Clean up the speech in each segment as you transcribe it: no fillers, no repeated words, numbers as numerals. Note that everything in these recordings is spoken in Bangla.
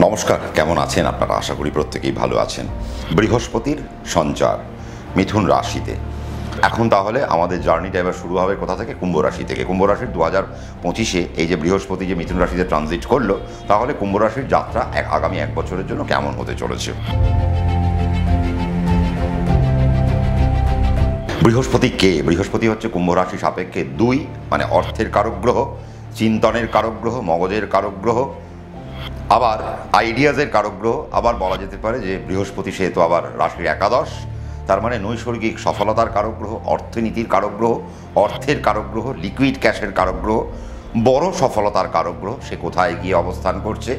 নমস্কার, কেমন আছেন আপনারা? আশা করি প্রত্যেকেই ভালো আছেন। বৃহস্পতির সঞ্চার মিথুন রাশিতে। এখন তাহলে আমাদের জার্নিটা এবার শুরু হবে কোথা থেকে? কুম্ভ রাশি থেকে। কুম্ভ রাশির 2025-এ এই যে বৃহস্পতি যে মিথুন রাশিতে ট্রানজিট করলো, তাহলে কুম্ভ রাশির যাত্রা আগামী 1 বছরের জন্য কেমন হতে চলেছে। বৃহস্পতি কে? বৃহস্পতি হচ্ছে কুম্ভ রাশি সাপেক্ষে 2, মানে অর্থের কারক গ্রহ, চিন্তনের কারক গ্রহ, মগজের কারক গ্রহ, আবার আইডিয়াজের কারক গ্রহ। আবার বলা যেতে পারে যে বৃহস্পতি সে তো আবার রাশির একাদশ, তার মানে নৈসর্গিক সফলতার কারক গ্রহ, অর্থনীতির কারক গ্রহ, অর্থের কারক গ্রহ, লিকুইড ক্যাশের কারক গ্রহ, বড় সফলতার কারক গ্রহ। সে কোথায় গিয়ে অবস্থান করছে?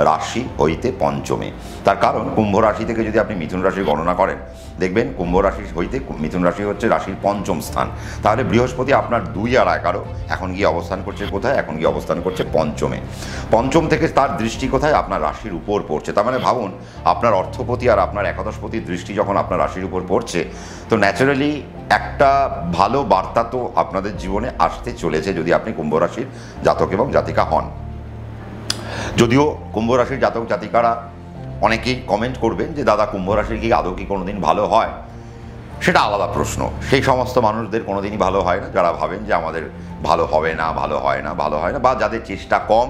রাশি হইতে পঞ্চমে। তার কারণ কুম্ভ রাশি থেকে যদি আপনি মিথুন রাশি গণনা করেন, দেখবেন কুম্ভ রাশি হইতে মিথুন রাশি হচ্ছে রাশির পঞ্চম স্থান। তাহলে বৃহস্পতি আপনার 2 আর 11 এখন গিয়ে অবস্থান করছে কোথায়? এখন গিয়ে অবস্থান করছে পঞ্চমে। পঞ্চম থেকে তার দৃষ্টি কোথায়? আপনার রাশির উপর পড়ছে। তার মানে ভাবুন, আপনার অর্থপতি আর আপনার একাদশপতির দৃষ্টি যখন আপনার রাশির উপর পড়ছে, তো ন্যাচারালি একটা ভালো বার্তা তো আপনাদের জীবনে আসতে চলেছে যদি আপনি কুম্ভ রাশির জাতক এবং জাতিকা হন। যদিও কুম্ভ রাশির জাতক জাতিকারা অনেকেই কমেন্ট করবেন যে দাদা, কুম্ভ রাশির কি আদৌ কি কোনোদিন ভালো হয়? সেটা আলাদা প্রশ্ন। সেই সমস্ত মানুষদের কোনোদিনই ভালো হয় না যারা ভাবেন যে আমাদের ভালো হবে না, ভালো হয় না, ভালো হয় না, বা যাদের চেষ্টা কম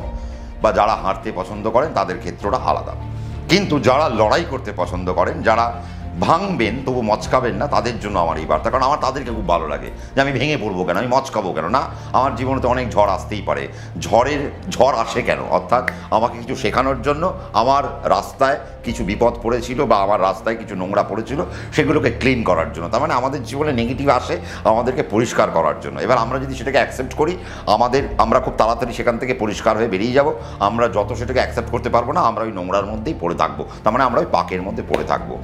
বা যারা হারতে পছন্দ করেন তাদের ক্ষেত্রটা আলাদা। কিন্তু যারা লড়াই করতে পছন্দ করেন, যারা ভাঙবেন তবু মচকাবেন না, তাদের জন্য আমার এই বার্তা। কারণ আমার তাদেরকে খুব ভালো লাগে যে আমি ভেঙে পড়বো কেন, আমি মচকাবো কেন না। আমার জীবনে তো অনেক ঝড় আসতেই পারে, ঝড় আসে কেন? অর্থাৎ আমাকে কিছু শেখানোর জন্য। আমার রাস্তায় কিছু বিপদ পড়েছিল বা আমার রাস্তায় কিছু নোংরা পড়েছিল, সেগুলোকে ক্লিন করার জন্য। তার মানে আমাদের জীবনে নেগেটিভ আসে আমাদেরকে পরিষ্কার করার জন্য। এবার আমরা যদি সেটাকে অ্যাকসেপ্ট করি, আমরা খুব তাড়াতাড়ি সেখান থেকে পরিষ্কার হয়ে বেরিয়ে যাব। আমরা যত সেটাকে অ্যাকসেপ্ট করতে পারবো না, আমরা ওই নোংরার মধ্যেই পড়ে থাকবো। তার মানে আমরা ওই পাকের মধ্যে পড়ে থাকবো।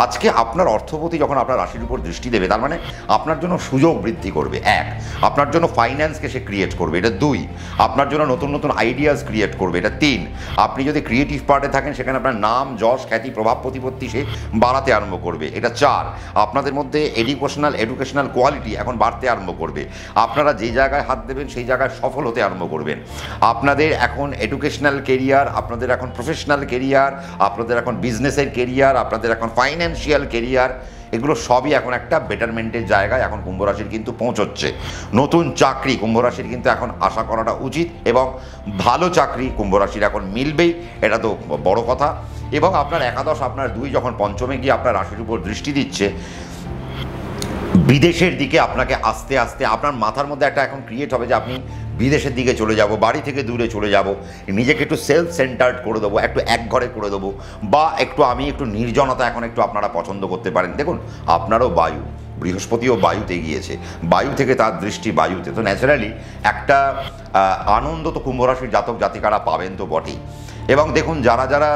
আজকে আপনার অর্থপতি যখন আপনার রাশির উপর দৃষ্টি দেবে, তার মানে আপনার জন্য সুযোগ বৃদ্ধি করবে। 1, আপনার জন্য ফাইন্যান্সকে সে ক্রিয়েট করবে। এটা 2, আপনার জন্য নতুন নতুন আইডিয়াস ক্রিয়েট করবে। এটা 3, আপনি যদি ক্রিয়েটিভ পার্টে থাকেন সেখানে আপনার নাম, যশ, খ্যাতি, প্রভাব প্রতিপত্তি সে বাড়াতে আরম্ভ করবে। এটা 4, আপনাদের মধ্যে এডুকেশনাল কোয়ালিটি এখন বাড়তে আরম্ভ করবে। আপনারা যে জায়গায় হাত দেবেন সেই জায়গায় সফল হতে আরম্ভ করবেন। আপনাদের এখন এডুকেশনাল কেরিয়ার, আপনাদের এখন প্রফেশনাল কেরিয়ার, আপনাদের এখন বিজনেসের কেরিয়ার, আপনাদের এখন ফাইন্যান্সিয়াল কেরিয়ার, এগুলো সবই এখন একটা বেটারমেন্টের জায়গায় এখন কুম্ভ রাশির কিন্তু পৌঁছচ্ছে। নতুন চাকরি কুম্ভ রাশির কিন্তু এখন আশা করাটা উচিত, এবং ভালো চাকরি কুম্ভ রাশির এখন মিলবেই, এটা তো বড় কথা। এবং আপনার একাদশ, আপনার 2 যখন পঞ্চমে গিয়ে আপনার রাশির উপর দৃষ্টি দিচ্ছে, বিদেশের দিকে আপনাকে আস্তে আস্তে আপনার মাথার মধ্যে একটা এখন ক্রিয়েট হবে যে আপনি বিদেশের দিকে চলে যাব, বাড়ি থেকে দূরে চলে যাব, নিজেকে একটু সেলফ সেন্টার্ড করে দেবো, একটু এক ঘরে করে দেবো, বা একটু নির্জনতা এখন একটু আপনারা পছন্দ করতে পারেন। দেখুন, আপনারও বায়ু, বৃহস্পতিও বায়ুতে গিয়েছে, বায়ু থেকে তার দৃষ্টি বায়ুতে, তো ন্যাচারালি একটা আনন্দ তো কুম্ভ রাশির জাতক জাতিকারা পাবেন তো বটেই। এবং দেখুন, যারা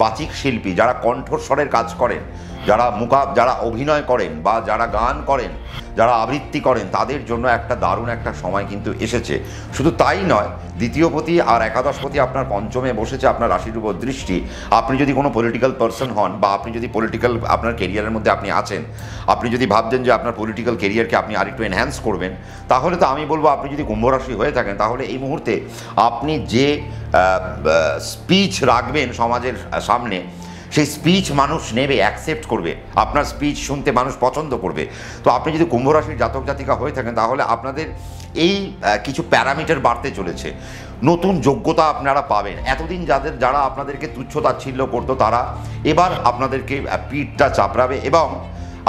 বাচিক শিল্পী, যারা কণ্ঠস্বরের কাজ করেন, যারা অভিনয় করেন বা যারা গান করেন, যারা আবৃত্তি করেন, তাদের জন্য একটা দারুণ একটা সময় কিন্তু এসেছে। শুধু তাই নয়, দ্বিতীয়পতি আর একাদশপতি আপনার পঞ্চমে বসেছে, আপনার রাশির উপর দৃষ্টি। আপনি যদি কোনো পলিটিক্যাল পার্সন হন, বা আপনি যদি আপনার কেরিয়ারের মধ্যে আপনি আছেন, আপনি যদি ভাবছেন যে আপনার পলিটিক্যাল কেরিয়ারকে আপনি আরেকটু এনহ্যান্স করবেন, তাহলে তো আমি বলবো, আপনি যদি কুম্ভ রাশি হয়ে থাকেন, তাহলে এই মুহূর্তে আপনি যে স্পিচ রাখবেন সমাজের সামনে, সেই স্পিচ মানুষ নেবে, অ্যাকসেপ্ট করবে, আপনার স্পিচ শুনতে মানুষ পছন্দ করবে। তো আপনি যদি কুম্ভ রাশির জাতক জাতিকা হয়ে থাকেন, তাহলে আপনাদের এই কিছু প্যারামিটার বাড়তে চলেছে, নতুন যোগ্যতা আপনারা পাবেন। এতদিন যারা আপনাদেরকে তুচ্ছ তাচ্ছিল্য করতো, তারা এবার আপনাদেরকে পিঠটা চাপড়াবে, এবং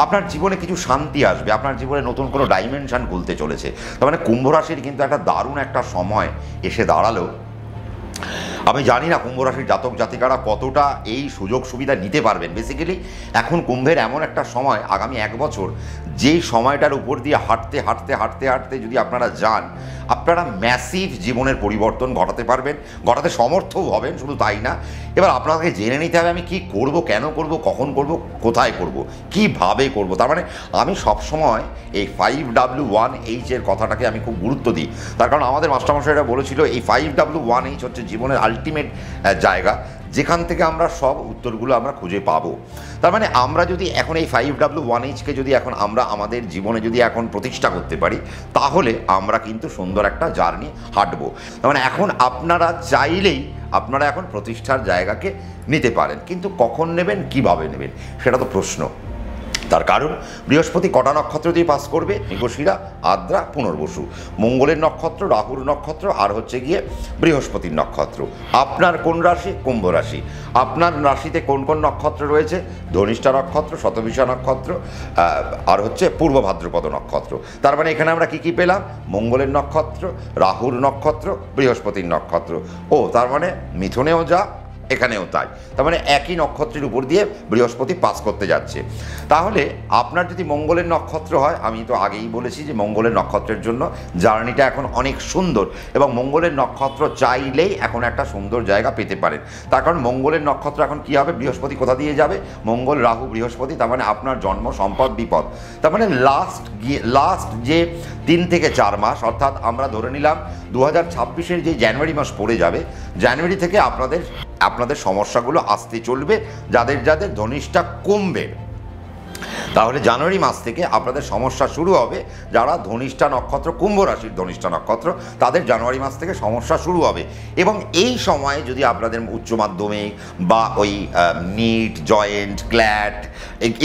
আপনার জীবনে কিছু শান্তি আসবে, আপনার জীবনে নতুন কোনো ডাইমেনশন খুলতে চলেছে। তার মানে কুম্ভ রাশির কিন্তু একটা দারুণ একটা সময় এসে দাঁড়ালো। আমি জানি না কুম্ভ রাশির জাতক জাতিকারা কতটা এই সুযোগ সুবিধা নিতে পারবেন। বেসিক্যালি এখন কুম্ভের এমন একটা সময়, আগামী 1 বছর, যেই সময়টার উপর দিয়ে হাঁটতে হাঁটতে হাঁটতে হাঁটতে যদি আপনারা যান, আপনারা ম্যাসিভ জীবনের পরিবর্তন ঘটাতে সমর্থও হবেন। শুধু তাই না, এবার আপনাকে জেনে নিতে হবে আমি কি করব, কেন করব, কখন করব, কোথায় করব, কিভাবে করব। তার মানে আমি সবসময় এই 5W1H এর কথাটাকে আমি খুব গুরুত্ব দিই। তার কারণ আমাদের মাস্টারমশাইরা বলেছিল এই 5W1H হচ্ছে জীবনের আলটিমেট জায়গা, যেখান থেকে আমরা সব উত্তরগুলো আমরা খুঁজে পাবো। তার মানে আমরা যদি এখন এই 5W1Hকে যদি এখন আমরা আমাদের জীবনে যদি এখন প্রতিষ্ঠা করতে পারি, তাহলে আমরা কিন্তু সুন্দর একটা জার্নি হাঁটবো। তার মানে এখন আপনারা চাইলেই আপনারা এখন প্রতিষ্ঠার জায়গাকে নিতে পারেন, কিন্তু কখন নেবেন, কিভাবে নেবেন, সেটা তো প্রশ্ন। তার কারণ বৃহস্পতি কটা নক্ষত্র দিয়ে পাস করবে? মৃগশিরা, আদ্রা, পুনর্বসু। মঙ্গলের নক্ষত্র, রাহুর নক্ষত্র, আর হচ্ছে গিয়ে বৃহস্পতির নক্ষত্র। আপনার কোন রাশি? কুম্ভ রাশি। আপনার রাশিতে কোন কোন নক্ষত্র রয়েছে? ধনিষ্ঠা নক্ষত্র, শতভিষা নক্ষত্র, আর হচ্ছে পূর্ব ভাদ্রপদ নক্ষত্র। তার মানে এখানে আমরা কি পেলাম? মঙ্গলের নক্ষত্র, রাহুর নক্ষত্র, বৃহস্পতির নক্ষত্র। ও তার মানে মিথুনেও যা, এখানেও তাই। তার মানে একই নক্ষত্রের উপর দিয়ে বৃহস্পতি পাস করতে যাচ্ছে। তাহলে আপনার যদি মঙ্গলের নক্ষত্র হয়, আমি তো আগেই বলেছি যে মঙ্গলের নক্ষত্রের জন্য জার্নিটা এখন অনেক সুন্দর, এবং মঙ্গলের নক্ষত্র চাইলেই এখন একটা সুন্দর জায়গা পেতে পারেন। তার কারণ মঙ্গলের নক্ষত্র এখন কী হবে? বৃহস্পতি কোথা দিয়ে যাবে? মঙ্গল, রাহু, বৃহস্পতি। তার মানে আপনার জন্ম, সম্পদ, বিপদ। তার মানে লাস্ট যে 3 থেকে 4 মাস, অর্থাৎ আমরা ধরে নিলাম 2026-এর যে জানুয়ারি মাস পড়ে যাবে, জানুয়ারি থেকে আপনাদের সমস্যাগুলো আসতে চলবে। যাদের ধনিষ্ঠা কমবে, তাহলে জানুয়ারি মাস থেকে আপনাদের সমস্যা শুরু হবে। যারা ধনিষ্ঠা নক্ষত্র, কুম্ভ রাশির ধনিষ্ঠা নক্ষত্র, তাদের জানুয়ারি মাস থেকে সমস্যা শুরু হবে। এবং এই সময়ে যদি আপনাদের উচ্চ মাধ্যমিক বা ওই নিট, জয়েন্ট, ক্ল্যাট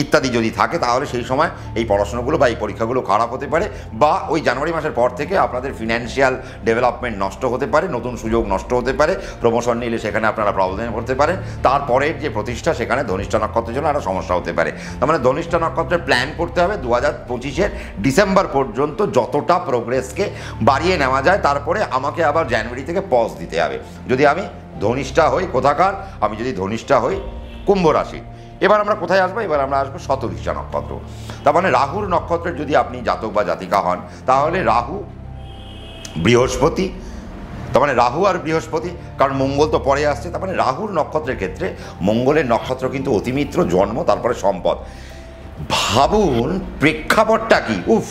ইত্যাদি যদি থাকে, তাহলে সেই সময় এই পড়াশোনাগুলো বা এই পরীক্ষাগুলো খারাপ হতে পারে, বা ওই জানুয়ারি মাসের পর থেকে আপনাদের ফিনান্সিয়াল ডেভেলপমেন্ট নষ্ট হতে পারে, নতুন সুযোগ নষ্ট হতে পারে, প্রমোশন নিলে সেখানে আপনারা প্রবলেমে পড়তে পারেন। তারপরের যে প্রতিষ্ঠা, সেখানে ধনিষ্ঠা নক্ষত্রের জন্য একটা সমস্যা হতে পারে। তার মানে ধনিষ্ঠা নক্ষত্রের প্ল্যান করতে হবে 2025-এর ডিসেম্বর পর্যন্ত যতটা প্রোগ্রেসকে বাড়িয়ে নেওয়া যায়। তারপরে আমাকে আবার জানুয়ারি থেকে পজ দিতে হবে। যদি আমি ধনিষ্ঠা হই কোথাকার? আমি যদি ধনিষ্ঠা হই কুম্ভ রাশি। এবার আমরা কোথায় আসবো? এবার আমরা আসবো শতভিষা নক্ষত্র। তার মানে রাহুর নক্ষত্রের যদি আপনি জাতক বা জাতিকা হন, তাহলে রাহু, বৃহস্পতি, তার মানে রাহু আর বৃহস্পতি, কারণ মঙ্গল তো পরে আসছে। তার মানে রাহুর নক্ষত্রের ক্ষেত্রে মঙ্গলের নক্ষত্র কিন্তু অতিমিত্র, জন্ম, তারপরে সম্পদ। ভাবুন প্রেক্ষাপটটা কি! উফ,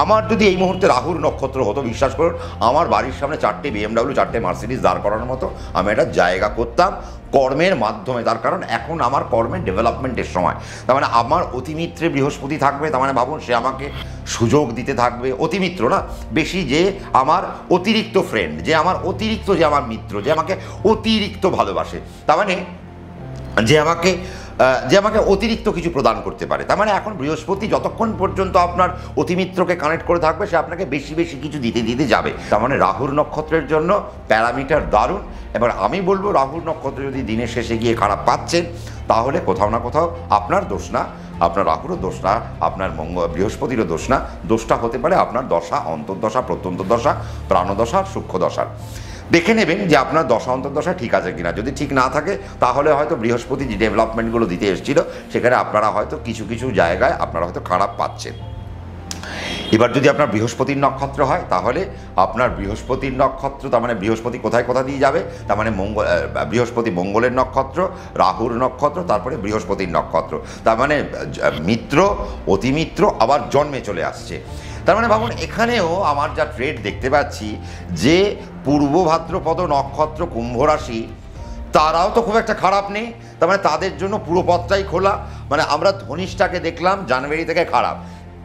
আমার যদি এই মুহূর্তে রাহুর নক্ষত্র হতো, বিশ্বাস করুন আমার বাড়ির সামনে 4টে BMW, 4টে মার্সিডিজ দাঁড় করানোর মতো আমি একটা জায়গা করতাম কর্মের মাধ্যমে। তার কারণ এখন আমার কর্মের ডেভেলপমেন্টের সময়। তার মানে আমার অতিমিত্রে বৃহস্পতি থাকবে। তার মানে ভাবুন সে আমাকে সুযোগ দিতে থাকবে। অতিমিত্র না, বেশি যে আমার অতিরিক্ত ফ্রেন্ড, যে আমার অতিরিক্ত, যে আমার মিত্র, যে আমাকে অতিরিক্ত ভালোবাসে। তার মানে যে আমাকে অতিরিক্ত কিছু প্রদান করতে পারে। তার মানে এখন বৃহস্পতি যতক্ষণ পর্যন্ত আপনার অতিমিত্রকে কানেক্ট করে থাকবে, সে আপনাকে বেশি বেশি কিছু দিতে যাবে। তার মানে রাহুর নক্ষত্রের জন্য প্যারামিটার দারুণ। এবার আমি বলবো রাহুর নক্ষত্র যদি দিনের শেষে গিয়ে খারাপ পাচ্ছেন, তাহলে কোথাও না কোথাও আপনার দোষ না, আপনার রাহুরও দোষ না, আপনার বৃহস্পতিরও দোষ না। দোষটা হতে পারে আপনার দশা, অন্তর্দশা, প্রত্যন্তদশা, প্রাণদশা, সূক্ষ্মদশার। দেখে নেবেন যে আপনার দশা অন্তর্দশা ঠিক আছে কিনা। যদি ঠিক না থাকে, তাহলে হয়তো বৃহস্পতি যে ডেভেলপমেন্টগুলো দিতে এসেছিল, সেখানে আপনারা হয়তো কিছু কিছু জায়গায় আপনারা হয়তো খারাপ পাচ্ছেন। এবার যদি আপনার বৃহস্পতির নক্ষত্র হয়, তাহলে আপনার বৃহস্পতির নক্ষত্র, তার মানে বৃহস্পতি কোথায় দিয়ে যাবে? তার মানে বৃহস্পতি মঙ্গলের নক্ষত্র, রাহুর নক্ষত্র, তারপরে বৃহস্পতির নক্ষত্র। তার মানে মিত্র, অতিমিত্র, আবার জন্মে চলে আসছে। তার মানে ভাবুন এখানেও আমার যা ট্রেড দেখতে পাচ্ছি, যে পূর্ব ভাদ্রপদ নক্ষত্র, কুম্ভ রাশি, তারাও তো খুব একটা খারাপ নেই। তার মানে তাদের জন্য পুরো পথটাই খোলা। মানে আমরা ধনিষ্ঠাকে দেখলাম জানুয়ারি থেকে খারাপ,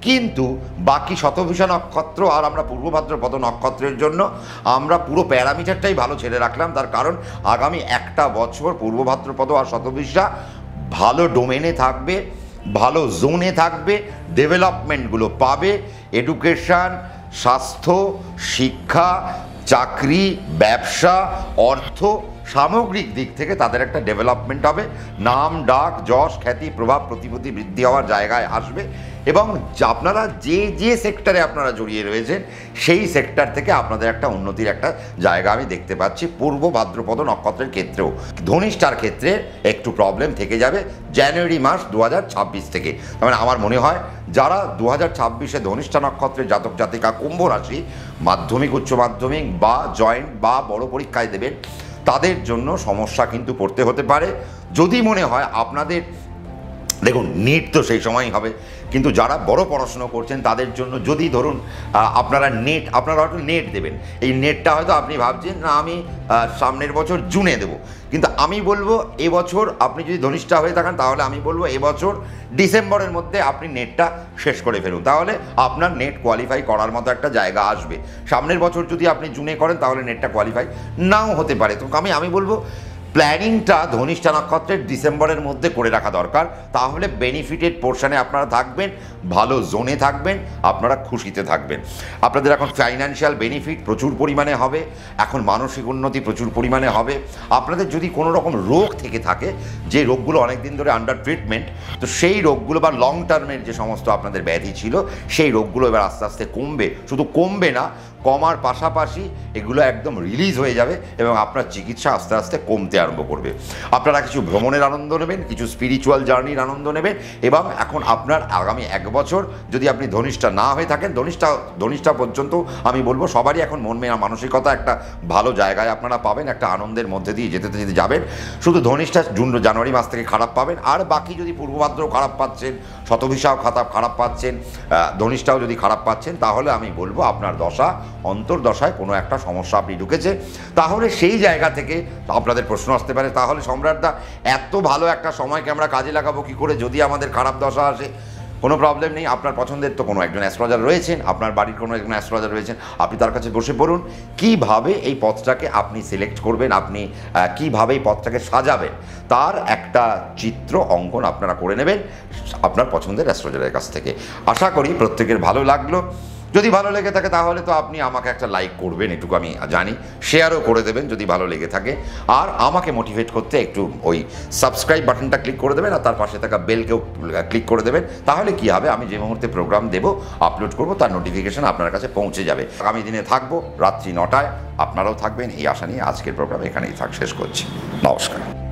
কিন্তু বাকি শতভিষা নক্ষত্র আর আমরা পূর্ব ভাদ্রপদ নক্ষত্রের জন্য আমরা পুরো প্যারামিটারটাই ভালো ছেড়ে রাখলাম। তার কারণ আগামী একটা বছর পূর্ব ভাদ্রপদ আর শতভিষা ভালো ডোমেনে থাকবে, ভালো জোনে থাকবে, ডেভেলপমেন্টগুলো পাবে। এডুকেশান, স্বাস্থ্য, শিক্ষা, চাকরি, ব্যবসা, অর্থ, সামগ্রিক দিক থেকে তাদের একটা ডেভেলপমেন্ট হবে। নাম, ডাক, যশ, খ্যাতি, প্রভাব, প্রতিপত্তি বৃদ্ধি হওয়ার জায়গায় আসবে। এবং আপনারা যে সেক্টরে আপনারা জড়িয়ে রয়েছেন, সেই সেক্টর থেকে আপনাদের একটা উন্নতির একটা জায়গা আমি দেখতে পাচ্ছি পূর্ব ভাদ্রপদ নক্ষত্রের ক্ষেত্রেও। ধনিষ্ঠার ক্ষেত্রে একটু প্রবলেম থেকে যাবে জানুয়ারি মাস 2026 থেকে। মানে আমার মনে হয় যারা 2026-এ ধনিষ্ঠা নক্ষত্রের জাতক জাতিকা, কুম্ভ রাশি, মাধ্যমিক, উচ্চ মাধ্যমিক বা জয়েন্ট বা বড় পরীক্ষায় দেবেন, তাদের জন্য সমস্যা কিন্তু পড়তে হতে পারে। যদি মনে হয় আপনাদের দেখুন নিট তো সেই সময়ই হবে, কিন্তু যারা বড় পড়াশুনো করছেন তাদের জন্য যদি ধরুন আপনারা হয়তো নেট দেবেন, এই নেটটা হয়তো আপনি ভাবছেন না আমি সামনের বছর জুনে দেবো, কিন্তু আমি বলবো এবছর আপনি যদি ধনিষ্ঠা হয়ে থাকেন তাহলে আমি বলবো এবছর ডিসেম্বরের মধ্যে আপনি নেটটা শেষ করে ফেলুন, তাহলে আপনার নেট কোয়ালিফাই করার মতো একটা জায়গা আসবে। সামনের বছর যদি আপনি জুনে করেন তাহলে নেটটা কোয়ালিফাই নাও হতে পারে। তো আমি বলবো প্ল্যানিংটা ধনিষ্ঠা নক্ষত্রের ডিসেম্বরের মধ্যে করে রাখা দরকার, তাহলে বেনিফিটেড পোর্শনে আপনারা থাকবেন, ভালো জোনে থাকবেন, আপনারা খুশিতে থাকবেন। আপনাদের এখন ফাইন্যান্সিয়াল বেনিফিট প্রচুর পরিমাণে হবে, এখন মানসিক উন্নতি প্রচুর পরিমাণে হবে। আপনাদের যদি কোনো রকম রোগ থেকে থাকে, যে রোগগুলো অনেক দিন ধরে আন্ডার ট্রিটমেন্ট, তো সেই রোগগুলো বা লং টার্মের যে সমস্ত আপনাদের ব্যাধি ছিল সেই রোগগুলো এবার আস্তে আস্তে কমবে। শুধু কমবে না, কমার পাশাপাশি এগুলো একদম রিলিজ হয়ে যাবে এবং আপনার চিকিৎসা আস্তে আস্তে কমতে আরম্ভ করবে। আপনারা কিছু ভ্রমণের আনন্দ নেবেন, কিছু স্পিরিচুয়াল জার্নির আনন্দ নেবেন, এবং এখন আপনার আগামী 1 বছর যদি আপনি ধনিষ্ঠা না হয়ে থাকেন, ধনিষ্ঠা পর্যন্ত আমি বলবো সবারই এখন মন মেয়া মানসিকতা একটা ভালো জায়গায় আপনারা পাবেন, একটা আনন্দের মধ্যে দিয়ে যেতে যাবেন। শুধু ধনিষ্ঠা জানুয়ারি মাস থেকে খারাপ পাবেন, আর বাকি যদি পূর্বভাদ্রও খারাপ পাচ্ছেন, শতভিষাও খারাপ পাচ্ছেন, ধনিষ্ঠাও যদি খারাপ পাচ্ছেন, তাহলে আমি বলবো আপনার দশা অন্তর্দশায় কোনো একটা সমস্যা আপনি ঢুকেছে। তাহলে সেই জায়গা থেকে আপনাদের প্রশ্ন আসতে পারে, তাহলে সম্রাটদা এত ভালো একটা সময়কে আমরা কাজে লাগাবো কী করে যদি আমাদের খারাপ দশা আসে? কোনো প্রবলেম নেই, আপনার পছন্দের তো কোনো একজন অ্যাস্ট্রোলজার রয়েছেন, আপনার বাড়ির কোনো একজন অ্যাস্ট্রোলজার রয়েছেন, আপনি তার কাছে বসে পড়ুন, কীভাবে এই পথটাকে আপনি সিলেক্ট করবেন, আপনি কীভাবে এই পথটাকে সাজাবেন তার একটা চিত্র অঙ্কন আপনারা করে নেবেন আপনার পছন্দের অ্যাস্ট্রোলজারের কাছ থেকে। আশা করি প্রত্যেকের ভালো লাগলো। যদি ভালো লেগে থাকে তাহলে তো আপনি আমাকে একটা লাইক করবেন, এটুকু আমি জানি, শেয়ারও করে দেবেন যদি ভালো লেগে থাকে, আর আমাকে মোটিভেট করতে একটু ওই সাবস্ক্রাইব বাটনটা ক্লিক করে দেবেন, আর তার পাশে থাকা বেলকেও ক্লিক করে দেবেন। তাহলে কি হবে, আমি যে মুহূর্তে প্রোগ্রাম দেবো আপলোড করব তার নোটিফিকেশন আপনার কাছে পৌঁছে যাবে। আগামী দিনে থাকবো রাত্রি 9টায়, আপনারাও থাকবেন এই আশা নিয়ে আজকের প্রোগ্রাম এখানেই শেষ করছি। নমস্কার।